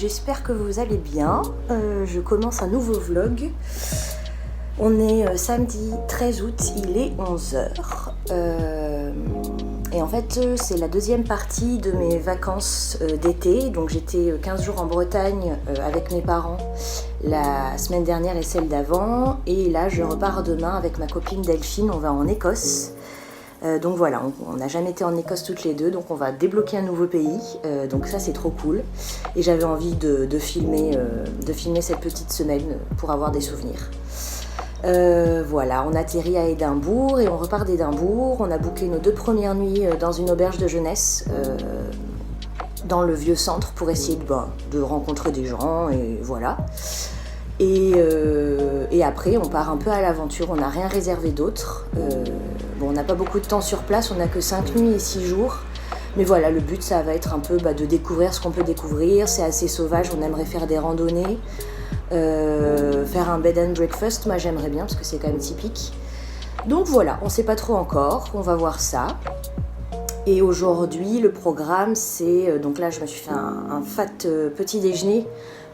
j'espère que vous allez bien. Je commence un nouveau vlog. On est samedi 13 août, il est 11h. Et en fait, c'est la deuxième partie de mes vacances d'été. Donc j'étais 15 jours en Bretagne avec mes parents la semaine dernière et celle d'avant. Et là, je repars demain avec ma copine Delphine, on va en Écosse. Donc voilà, on n'a jamais été en Écosse toutes les deux, donc on va débloquer un nouveau pays, donc ça c'est trop cool. Et j'avais envie de filmer cette petite semaine pour avoir des souvenirs. Voilà, on atterrit à Édimbourg et on repart d'Édimbourg. On a booké nos 2 premières nuits dans une auberge de jeunesse dans le vieux centre pour essayer de rencontrer des gens et voilà. Et après on part un peu à l'aventure, on n'a rien réservé d'autre. Bon, on n'a pas beaucoup de temps sur place, on n'a que 5 nuits et 6 jours. Mais voilà, le but ça va être un peu de découvrir ce qu'on peut découvrir. C'est assez sauvage, on aimerait faire des randonnées, faire un bed and breakfast, moi j'aimerais bien parce que c'est quand même typique. Donc voilà, on sait pas trop encore, on va voir ça. Et aujourd'hui le programme c'est, donc là je me suis fait un fat petit déjeuner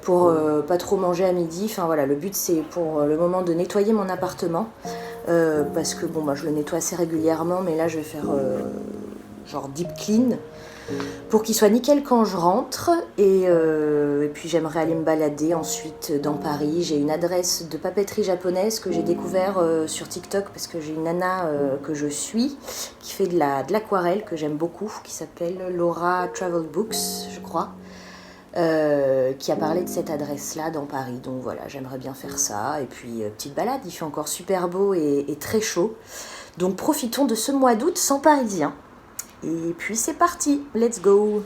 pour pas trop manger à midi. Enfin voilà, le but c'est pour le moment de nettoyer mon appartement parce que bon, je le nettoie assez régulièrement, mais là je vais faire genre deep clean pour qu'il soit nickel quand je rentre. Et puis j'aimerais aller me balader ensuite dans Paris. J'ai une adresse de papeterie japonaise que j'ai découvert sur TikTok parce que j'ai une nana que je suis qui fait de l'aquarelle que j'aime beaucoup, qui s'appelle Laura Travel Books, je crois. Qui a parlé de cette adresse-là dans Paris. Donc voilà, j'aimerais bien faire ça. Et puis, petite balade, il fait encore super beau et très chaud. Donc profitons de ce mois d'août sans Parisien. Et puis c'est parti, let's go!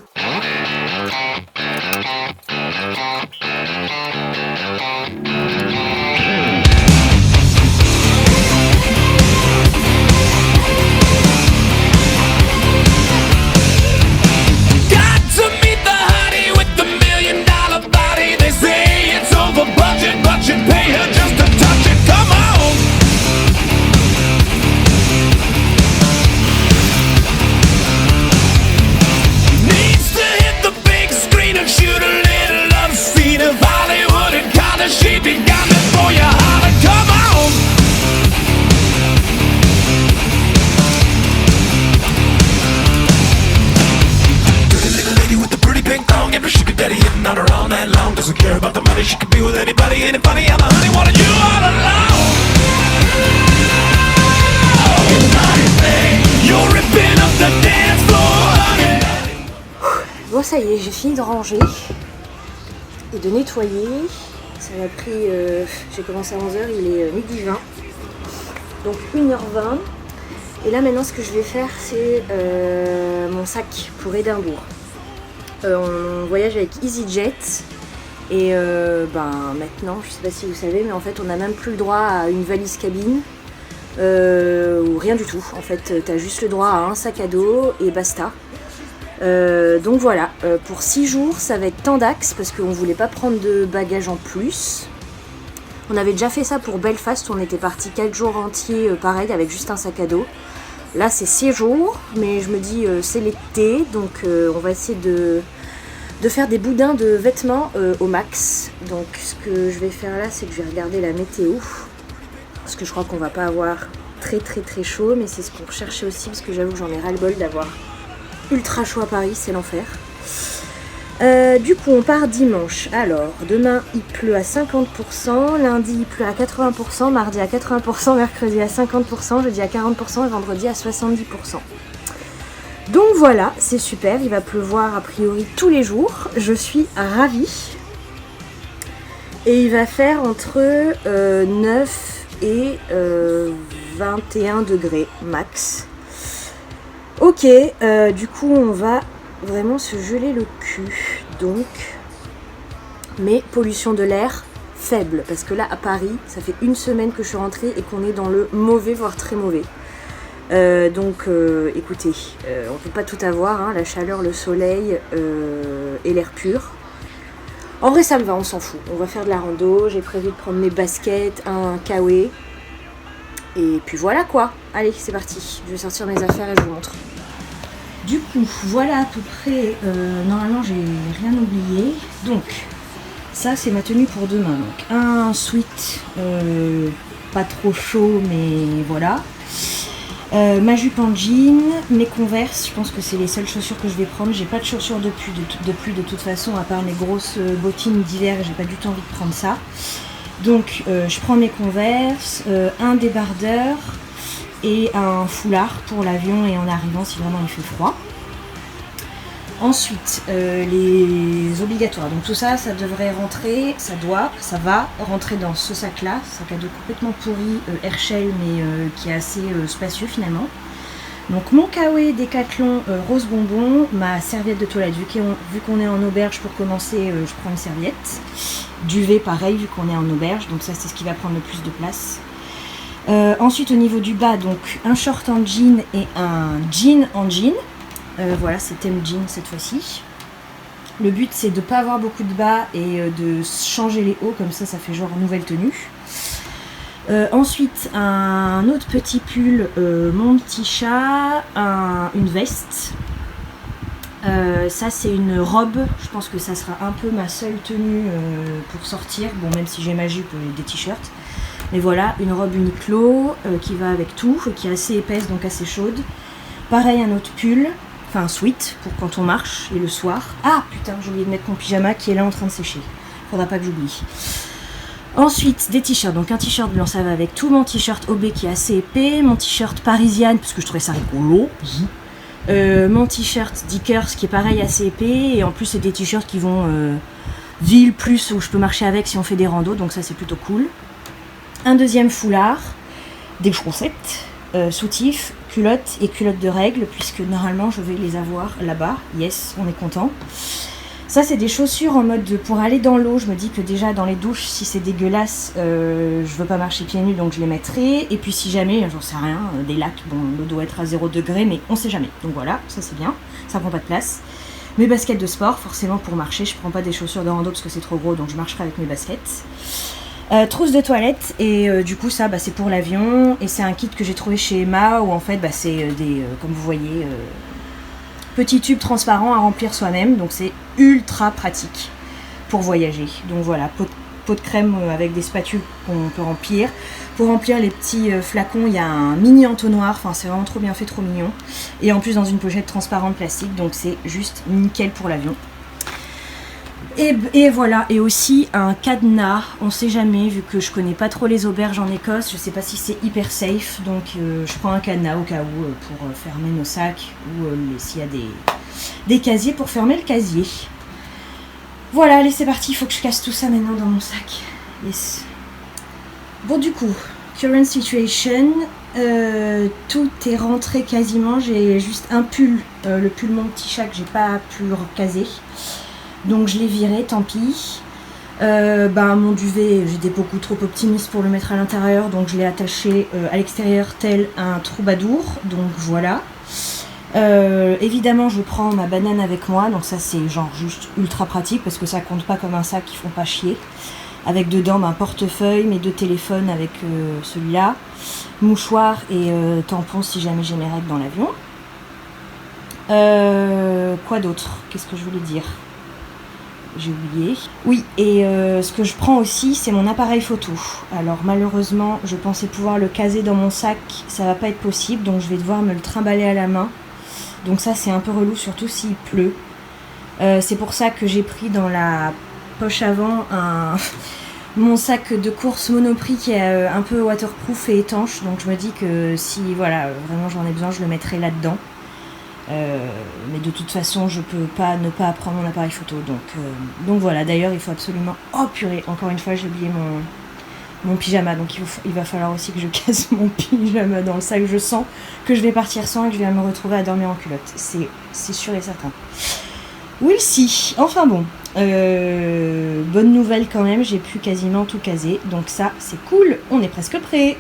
Bon, ça y est, j'ai fini de ranger et de nettoyer. Ça m'a pris, j'ai commencé à 11h, il est midi 20, donc 1h20. Et là maintenant ce que je vais faire c'est mon sac pour Édimbourg. On voyage avec EasyJet et maintenant, je sais pas si vous savez, mais en fait on n'a même plus le droit à une valise cabine ou rien du tout. En fait t'as juste le droit à un sac à dos et basta. Donc voilà, pour 6 jours ça va être tendax parce qu'on voulait pas prendre de bagages en plus. On avait déjà fait ça pour Belfast, on était parti 4 jours entiers pareil avec juste un sac à dos. Là c'est 6 jours, mais je me dis c'est l'été, donc on va essayer de faire des boudins de vêtements au max. Donc ce que je vais faire là c'est que je vais regarder la météo, parce que je crois qu'on va pas avoir très chaud, mais c'est ce qu'on recherchait aussi parce que j'avoue que j'en ai ras-le-bol d'avoir ultra chaud à Paris, c'est l'enfer. Du coup on part dimanche. Alors demain il pleut à 50%, lundi il pleut à 80%, mardi à 80%, mercredi à 50%, jeudi à 40% et vendredi à 70%. Donc voilà, c'est super, il va pleuvoir a priori tous les jours, je suis ravie. Et il va faire entre 9 et 21 degrés max. Ok, du coup on va vraiment se geler le cul, donc, mais pollution de l'air faible, parce que là à Paris ça fait 1 semaine que je suis rentrée et qu'on est dans le mauvais voire très mauvais. Écoutez, on peut pas tout avoir, hein, la chaleur, le soleil et l'air pur. En vrai ça me va, on s'en fout, on va faire de la rando, j'ai prévu de prendre mes baskets, un kawaii. Et puis voilà quoi, allez c'est parti, je vais sortir mes affaires et je vous montre. Du coup, voilà à peu près, normalement j'ai rien oublié. Donc, Ça c'est ma tenue pour demain. Donc un sweat pas trop chaud mais voilà. Ma jupe en jean, mes Converse, je pense que c'est les seules chaussures que je vais prendre. J'ai pas de chaussures de pluie de toute façon, à part mes grosses bottines d'hiver, j'ai pas du tout envie de prendre ça. Donc je prends mes Converse, un débardeur et un foulard pour l'avion et en arrivant si vraiment il fait froid. Ensuite, les obligatoires. Donc tout ça, ça devrait rentrer, ça va rentrer dans ce sac-là. Sac à dos complètement pourri, Herschel, mais qui est assez spacieux finalement. Donc mon Kawaii Décathlon rose bonbon, ma serviette de toilette. Vu qu'on est en auberge pour commencer, je prends une serviette. Duvet pareil, vu qu'on est en auberge. Donc ça, c'est ce qui va prendre le plus de place. Ensuite, au niveau du bas, donc un short en jean et un jean en jean. Voilà, c'est thème jean cette fois-ci. Le but c'est de ne pas avoir beaucoup de bas et de changer les hauts, comme ça fait genre nouvelle tenue. Ensuite, un autre petit pull, mon petit chat, une veste. Ça c'est une robe, je pense que ça sera un peu ma seule tenue pour sortir. Bon, même si j'ai ma jupe et des t-shirts. Mais voilà, une robe Uniqlo qui va avec tout, qui est assez épaisse donc assez chaude. Pareil, un autre pull. Un sweat pour quand on marche et le soir. Ah putain, j'ai oublié de mettre mon pyjama qui est là en train de sécher. Faudra pas que j'oublie. Ensuite, des t-shirts. Donc un t-shirt blanc, ça va avec tout. Mon t-shirt OB qui est assez épais. Mon t-shirt parisienne, parce que je trouvais ça rigolo. Mon t-shirt Dickers qui est pareil, assez épais. Et en plus, c'est des t-shirts qui vont ville plus où je peux marcher avec si on fait des randos. Donc ça, c'est plutôt cool. Un deuxième foulard. Des chaussettes. Soutif, culottes et culottes de règles, puisque normalement je vais les avoir là-bas. Yes, on est content. Ça, c'est des chaussures en mode pour aller dans l'eau. Je me dis que déjà dans les douches, si c'est dégueulasse, je veux pas marcher pieds nus, donc je les mettrai. Et puis si jamais, j'en sais rien, des lacs, bon, l'eau doit être à 0 degré, mais on sait jamais. Donc voilà, ça c'est bien, ça prend pas de place. Mes baskets de sport, forcément pour marcher, je prends pas des chaussures de rando parce que c'est trop gros, donc je marcherai avec mes baskets. Trousse de toilette et du coup ça c'est pour l'avion et c'est un kit que j'ai trouvé chez Emma où en fait c'est des comme vous voyez petits tubes transparents à remplir soi-même, donc c'est ultra pratique pour voyager. Donc voilà, pot de crème avec des spatules qu'on peut remplir. Pour remplir les petits flacons, il y a un mini entonnoir, enfin c'est vraiment trop bien fait, trop mignon, et en plus dans une pochette transparente plastique, donc c'est juste nickel pour l'avion. Et voilà, et aussi un cadenas, on sait jamais, vu que je connais pas trop les auberges en Écosse, je sais pas si c'est hyper safe, donc je prends un cadenas au cas où pour fermer nos sacs, ou s'il y a des casiers pour fermer le casier. Voilà, allez c'est parti, il faut que je casse tout ça maintenant dans mon sac. Yes. Bon du coup, current situation, tout est rentré quasiment, j'ai juste un pull, le pull mon petit chat que j'ai pas pu recaser. Donc je l'ai viré, tant pis. Mon duvet, j'étais beaucoup trop optimiste pour le mettre à l'intérieur, donc je l'ai attaché à l'extérieur tel un troubadour, donc voilà. Évidemment je prends ma banane avec moi, donc ça c'est genre juste ultra pratique parce que ça compte pas comme un sac, qui font pas chier. Avec dedans un portefeuille, mes 2 téléphones avec celui-là, mouchoir et tampon si jamais j'ai mes règles dans l'avion. Quoi d'autre? Qu'est-ce que je voulais dire? J'ai oublié. Oui, et ce que je prends aussi, c'est mon appareil photo. Alors malheureusement, je pensais pouvoir le caser dans mon sac, ça va pas être possible, donc je vais devoir me le trimballer à la main. Donc ça, c'est un peu relou, surtout s'il pleut. C'est pour ça que j'ai pris dans la poche avant mon sac de course Monoprix qui est un peu waterproof et étanche. Donc je me dis que si voilà, vraiment j'en ai besoin, je le mettrai là-dedans. Mais de toute façon je peux pas ne pas prendre mon appareil photo, donc voilà. D'ailleurs il faut absolument, oh purée, encore une fois j'ai oublié mon pyjama, donc il va falloir aussi que je casse mon pyjama dans le sac. Je sens que je vais partir sans et que je vais me retrouver à dormir en culotte, c'est sûr et certain. We'll see. Enfin bon, bonne nouvelle quand même, j'ai pu quasiment tout caser, donc ça c'est cool, on est presque prêt.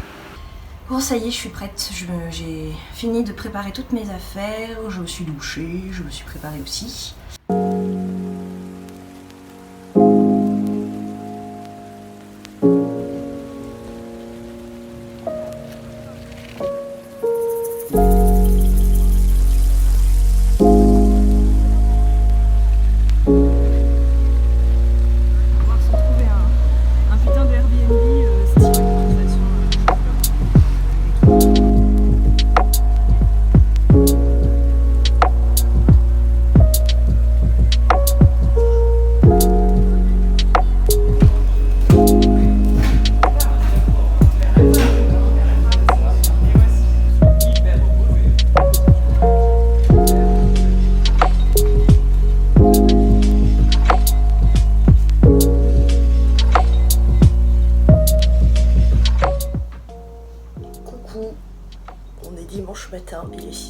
Bon ça y est, je suis prête, j'ai fini de préparer toutes mes affaires, je me suis douchée, je me suis préparée aussi.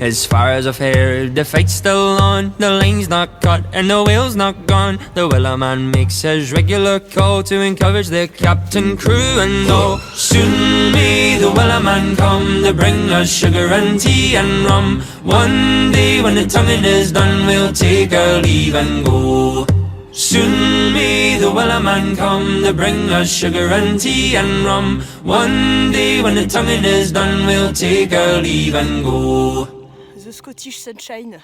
As far as I've heard, the fight's still on, the line's not cut and the whale's not gone. The Willow Man makes his regular call to encourage the captain, crew and all. Soon may the Willow Man come to bring us sugar and tea and rum. One day when the tonguing is done, we'll take our leave and go. Soon may the Willow Man come to bring us sugar and tea and rum. One day when the tonguing is done, we'll take our leave and go. The Scottish Sunshine.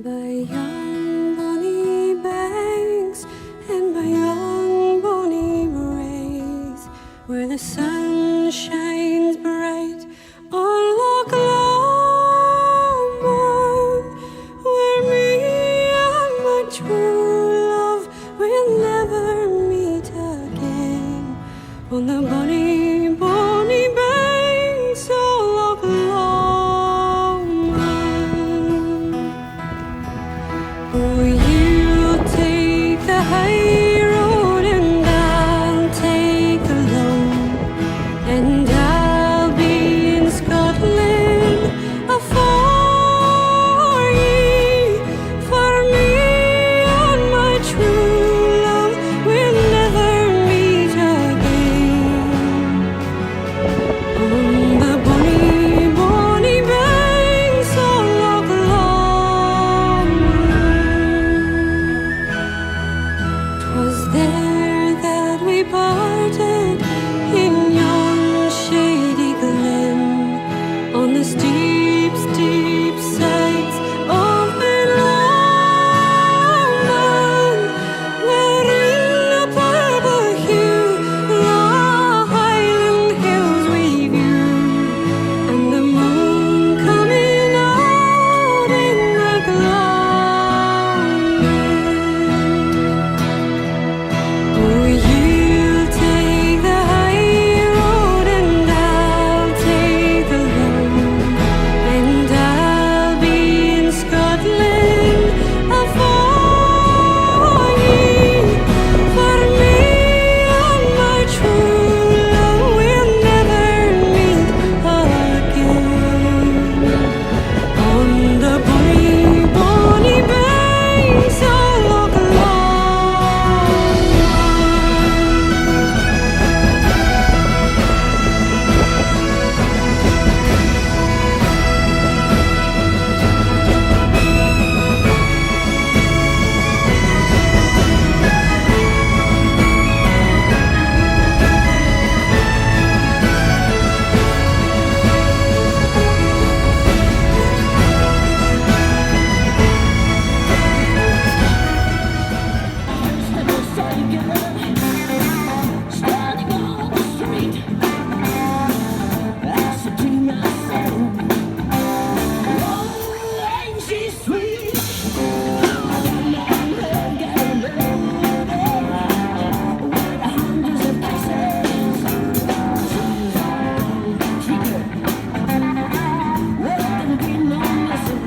By young bonny banks and by young bonny braes, where the sun shines bright on Loch Lomond, where me and my true love will never meet again, on the bonny, bonny banks of Loch Lomond. Oh, you'll take the high road and I'll take the low, and I'll be in Scotland afore ye. For me and my true love will never meet again, on the bonny, bonny banks of Loch Lomond. 'Twas there that we parted in yon shady glen, on the steep, steep sides of Ben Lomond, where in the purple hue the Highland hills we view, and the moon coming out in the gloaming. Oh, you'll take the high road and I'll take the low, and I'll be in Scotland afore ye. For me and my true love will never meet again, on the bonny, bonny banks of Loch Lomond. Standing on the street, I said to myself, oh, ain't she sweet? I got my love, got a loaded with hundreds of kisses. She could work and be no missing.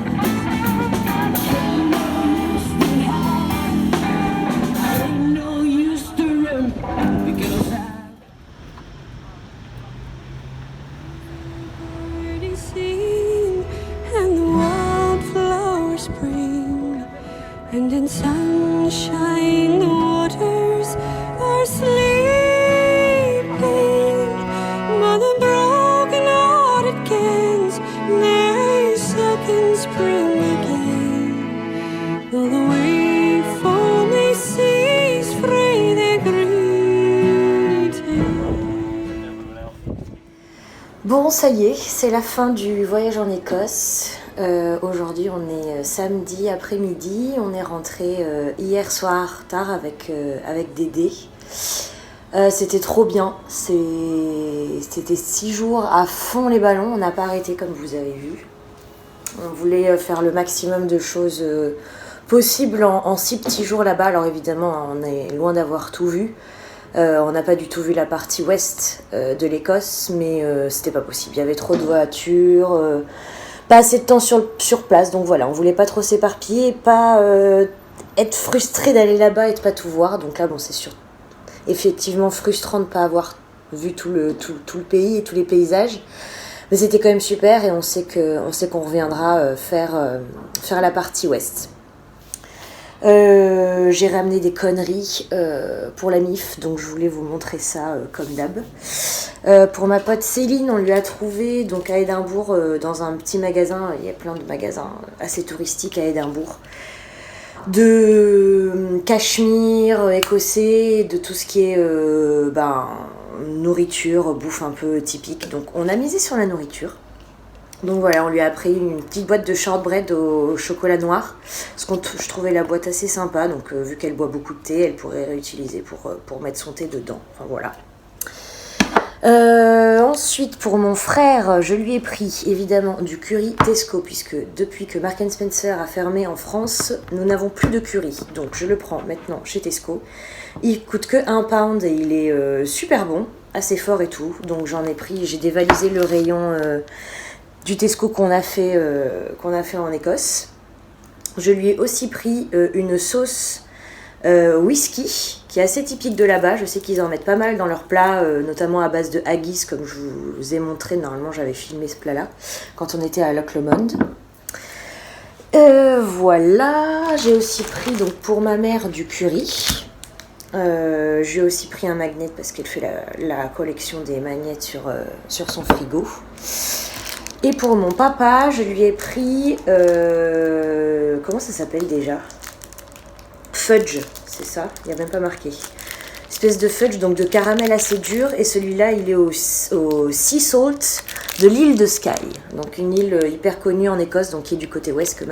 Ain't no use to hide, ain't no use to run, because Already seen, and the wildflowers spring, and in sunshine the waters are sleeping. But the broken-hearted cans, their second spring again, though the wave foamy seas fray their greeting. Bon, ça y est, c'est la fin du voyage en Écosse. Aujourd'hui, on est samedi après-midi. On est rentré hier soir tard avec Dédé. C'était trop bien. C'était 6 jours à fond les ballons. On n'a pas arrêté comme vous avez vu. On voulait faire le maximum de choses possibles en 6 petits jours là-bas. Alors évidemment, on est loin d'avoir tout vu. On n'a pas du tout vu la partie ouest de l'Écosse, mais c'était pas possible. Il y avait trop de voitures, pas assez de temps sur place. Donc voilà, on voulait pas trop s'éparpiller, pas être frustré d'aller là-bas et de pas tout voir. Donc là, bon, c'est effectivement frustrant de ne pas avoir vu tout le pays et tous les paysages. Mais c'était quand même super et on sait qu'on reviendra faire la partie ouest. J'ai ramené des conneries pour la MIF, donc je voulais vous montrer ça comme d'hab. Pour ma pote Céline, on lui a trouvé donc à Édimbourg dans un petit magasin, il y a plein de magasins assez touristiques à Édimbourg, de cachemire écossais, de tout ce qui est nourriture, bouffe un peu typique. Donc on a misé sur la nourriture. Donc voilà, on lui a pris une petite boîte de shortbread au chocolat noir, parce que je trouvais la boîte assez sympa, donc vu qu'elle boit beaucoup de thé, elle pourrait réutiliser pour mettre son thé dedans. Enfin voilà. Ensuite, pour mon frère, je lui ai pris évidemment du curry Tesco, puisque depuis que Marks & Spencer a fermé en France, nous n'avons plus de curry. Donc je le prends maintenant chez Tesco. Il coûte que 1 pound et il est super bon, assez fort et tout. Donc j'en ai pris, j'ai dévalisé le rayon du Tesco qu'on a fait en Écosse. Je lui ai aussi pris une sauce whisky qui est assez typique de là-bas. Je sais qu'ils en mettent pas mal dans leurs plats, notamment à base de haggis, comme je vous ai montré. Normalement, j'avais filmé ce plat-là quand on était à Loch Lomond. Voilà, j'ai aussi pris donc pour ma mère du curry. J'ai aussi pris un magnet parce qu'elle fait la collection des magnets sur son frigo. Et pour mon papa, je lui ai pris... comment ça s'appelle déjà ? Fudge, c'est ça ? Il n'y a même pas marqué. Espèce de fudge, donc de caramel assez dur. Et celui-là, il est au Sea Salt de l'île de Skye. Donc une île hyper connue en Écosse, donc qui est du côté ouest, que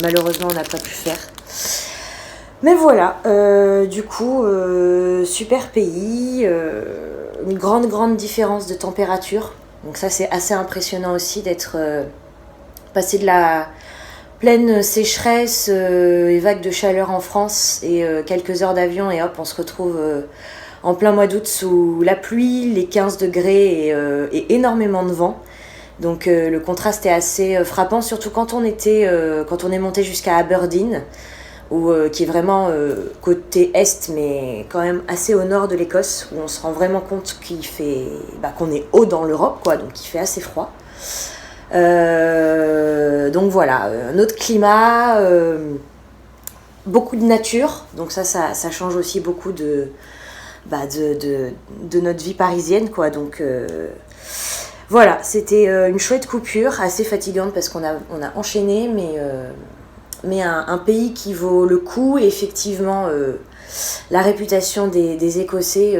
malheureusement on n'a pas pu faire. Mais voilà, du coup, super pays. Une grande différence de température. Donc ça, c'est assez impressionnant aussi d'être passé de la pleine sécheresse et vague de chaleur en France et quelques heures d'avion et hop, on se retrouve en plein mois d'août sous la pluie, les 15 degrés et énormément de vent. Donc le contraste est assez frappant, surtout quand on est monté jusqu'à Aberdeen, qui est vraiment côté est, mais quand même assez au nord de l'Écosse, où on se rend vraiment compte qu'on est haut dans l'Europe, quoi, donc il fait assez froid. Donc voilà, un autre climat, beaucoup de nature, donc ça change aussi beaucoup de notre vie parisienne, quoi. Donc voilà, c'était une chouette coupure, assez fatigante parce qu'on a enchaîné, mais un pays qui vaut le coup. Et effectivement, la réputation des Écossais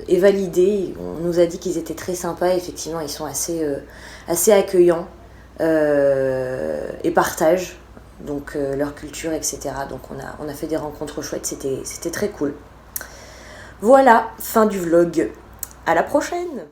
est validée. On nous a dit qu'ils étaient très sympas. Effectivement, ils sont assez accueillants et partagent donc leur culture, etc. Donc on a fait des rencontres chouettes. C'était très cool. Voilà, fin du vlog. À la prochaine!